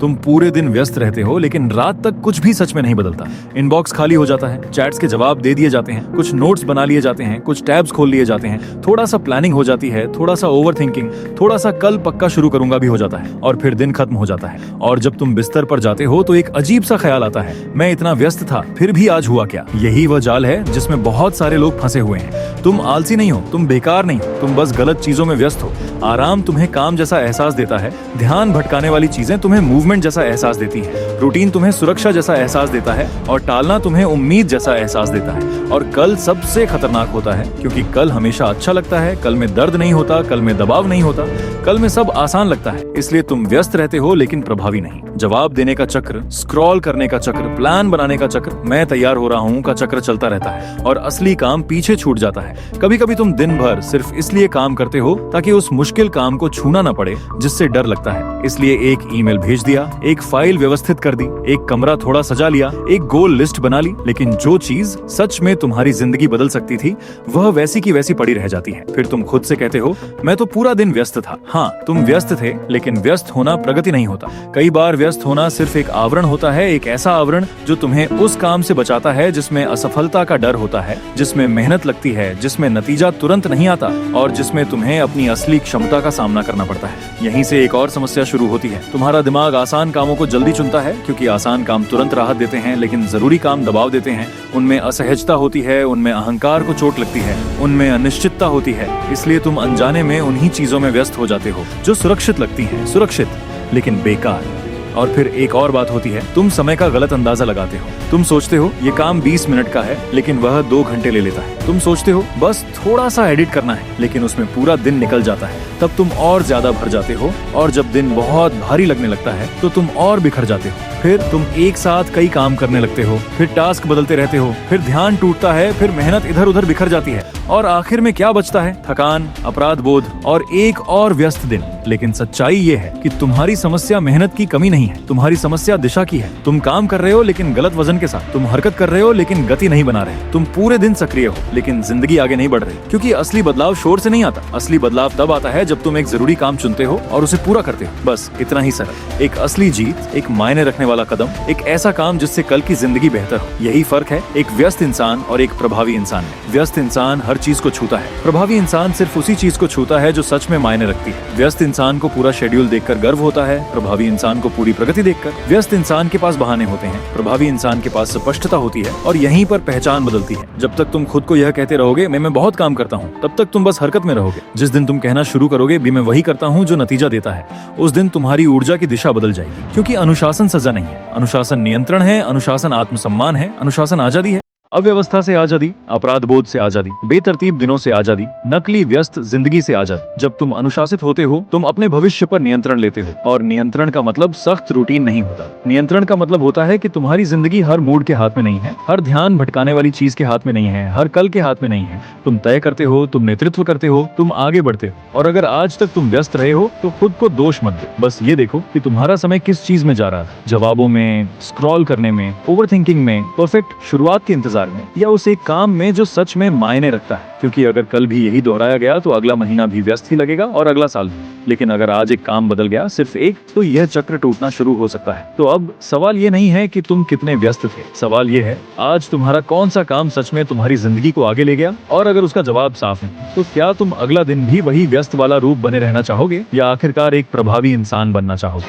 तुम पूरे दिन व्यस्त रहते हो लेकिन रात तक कुछ भी सच में नहीं बदलता। इनबॉक्स खाली हो जाता है, चैट्स के जवाब दे दिए जाते हैं, कुछ नोट्स बना लिए जाते हैं, कुछ टैब्स खोल लिए जाते हैं, थोड़ा सा प्लानिंग हो जाती है, थोड़ा सा ओवरथिंकिंग, थोड़ा सा कल पक्का शुरू करूंगा भी हो जाता है और फिर दिन खत्म हो जाता है। और जब तुम बिस्तर पर जाते हो तो एक अजीब सा ख्याल आता है, मैं इतना व्यस्त था फिर भी आज हुआ क्या। यही वह जाल है जिसमें बहुत सारे लोग फंसे हुए हैं। तुम आलसी नहीं हो, तुम बेकार नहीं हो, तुम बस गलत चीजों में व्यस्त हो। आराम तुम्हें काम जैसा एहसास देता है, ध्यान भटकाने वाली चीजें तुम्हें मूवमेंट जैसा एहसास देती हैं, रूटीन तुम्हें सुरक्षा जैसा एहसास देता है और टालना तुम्हें उम्मीद जैसा एहसास देता है। और कल सबसे खतरनाक होता है क्योंकि कल हमेशा अच्छा लगता है, कल में दर्द नहीं होता, कल में दबाव नहीं होता, कल में सब आसान लगता है। इसलिए तुम व्यस्त रहते हो लेकिन प्रभावी नहीं। जवाब देने का चक्र, स्क्रॉल करने का चक्र, प्लान बनाने का चक्र, मैं तैयार हो रहा हूँ का चक्र चलता रहता है और असली काम पीछे छूट जाता है। कभी कभी तुम दिन भर सिर्फ इसलिए काम करते हो ताकि उस मुश्किल काम को छूना न पड़े जिससे डर लगता है। इसलिए एक ईमेल भेज दिया, एक फाइल व्यवस्थित कर दी, एक कमरा थोड़ा सजा लिया, एक गोल लिस्ट बना ली, लेकिन जो चीज सच में तुम्हारी जिंदगी बदल सकती थी वह वैसी की वैसी पड़ी रह जाती है। फिर तुम खुद से कहते हो मैं तो पूरा दिन व्यस्त था। हाँ, तुम व्यस्त थे लेकिन व्यस्त होना प्रगति नहीं होता। कई बार व्यस्त होना सिर्फ एक आवरण होता है, एक ऐसा आवरण जो तुम्हें उस काम से बचाता है जिसमें असफलता का डर होता है, जिसमें मेहनत लगती है, जिसमें नतीजा तुरंत नहीं आता और जिसमें तुम्हें अपनी असली क्षमता का सामना करना पड़ता है। यहीं से एक और समस्या शुरू होती है। तुम्हारा दिमाग आसान कामों को जल्दी चुनता है क्योंकि आसान काम तुरंत राहत देते हैं, लेकिन जरूरी काम दबाव देते हैं। उनमें असहजता होती है, उनमें अहंकार को चोट लगती है, उनमें अनिश्चितता होती है। इसलिए तुम अनजाने में उन्हीं चीजों में व्यस्त हो जाते हो जो सुरक्षित लगती हैं, सुरक्षित लेकिन बेकार। और फिर एक और बात होती है, तुम समय का गलत अंदाजा लगाते हो। तुम सोचते हो ये काम 20 मिनट का है लेकिन वह 2 घंटे ले लेता है। तुम सोचते हो बस थोड़ा सा एडिट करना है लेकिन उसमें पूरा दिन निकल जाता है। तब तुम और ज्यादा भर जाते हो और जब दिन बहुत भारी लगने लगता है तो तुम और बिखर जाते हो। फिर तुम एक साथ कई काम करने लगते हो, फिर टास्क बदलते रहते हो, फिर ध्यान टूटता है, फिर मेहनत इधर उधर बिखर जाती है और आखिर में क्या बचता है? थकान, अपराध बोध और एक और व्यस्त दिन। लेकिन सच्चाई ये है कि तुम्हारी समस्या मेहनत की कमी नहीं है, तुम्हारी समस्या दिशा की है। तुम काम कर रहे हो लेकिन गलत वजन के साथ, तुम हरकत कर रहे हो लेकिन गति नहीं बना रहे, तुम पूरे दिन सक्रिय हो लेकिन जिंदगी आगे नहीं बढ़ रही। क्योंकि असली बदलाव शोर से नहीं आता, असली बदलाव तब आता है जब तुम एक जरूरी काम चुनते हो और उसे पूरा करते हो। बस इतना ही सरल। एक असली जीत, एक मायने रखने वाला कदम, एक ऐसा काम जिससे कल की जिंदगी बेहतर हो। यही फर्क है एक व्यस्त इंसान और एक प्रभावी इंसान में। व्यस्त इंसान हर चीज को छूता है, प्रभावी इंसान सिर्फ उसी चीज को छूता है जो सच में मायने रखती है। व्यस्त इंसान को पूरा शेड्यूल देखकर गर्व होता है, प्रभावी इंसान को पूरी प्रगति देखकर। व्यस्त इंसान के पास बहाने होते हैं, प्रभावी इंसान के पास स्पष्टता होती है और यहीं पर पहचान बदलती है। जब तक तुम खुद को यह कहते रहोगे मैं बहुत काम करता हूँ, तब तक तुम बस हरकत में रहोगे। जिस दिन तुम कहना शुरू करोगे भी मैं वही करता हूँ जो नतीजा देता है, उस दिन तुम्हारी ऊर्जा की दिशा बदल जाएगी। क्योंकि अनुशासन सजा नहीं है, अनुशासन नियंत्रण है, अनुशासन आत्मसम्मान है, अनुशासन आजादी है। अव्यवस्था से आजादी, अपराध बोध से आजादी, बेतरतीब दिनों से आजादी, नकली व्यस्त जिंदगी से आजादी। जब तुम अनुशासित होते हो तुम अपने भविष्य पर नियंत्रण लेते हो और नियंत्रण का मतलब सख्त रूटीन नहीं होता। नियंत्रण का मतलब होता है कि तुम्हारी जिंदगी हर मूड के हाथ में नहीं है, हर ध्यान भटकाने वाली चीज के हाथ में नहीं है, हर कल के हाथ में नहीं है। तुम तय करते हो, तुम नेतृत्व करते हो, तुम आगे बढ़ते हो। और अगर आज तक तुम व्यस्त रहे हो तो खुद को दोष मत दो, बस ये देखो कि तुम्हारा समय किस चीज में जा रहा है। जवाबों में, स्क्रॉल करने में, ओवरथिंकिंग में, परफेक्ट शुरुआत के इंतजार में, या उस एक काम में जो सच में मायने रखता है। क्योंकि अगर कल भी यही दोहराया गया तो अगला महीना भी व्यस्त ही लगेगा और अगला साल भी। लेकिन अगर आज एक काम बदल गया, सिर्फ एक, तो यह चक्र टूटना शुरू हो सकता है। तो अब सवाल ये नहीं है कि तुम कितने व्यस्त थे, सवाल ये है आज तुम्हारा कौन सा काम सच में तुम्हारी जिंदगी को आगे ले गया। और अगर उसका जवाब साफ है तो क्या तुम अगला दिन भी वही व्यस्त वाला रूप बने रहना चाहोगे या आखिरकार एक प्रभावी इंसान बनना चाहोगे?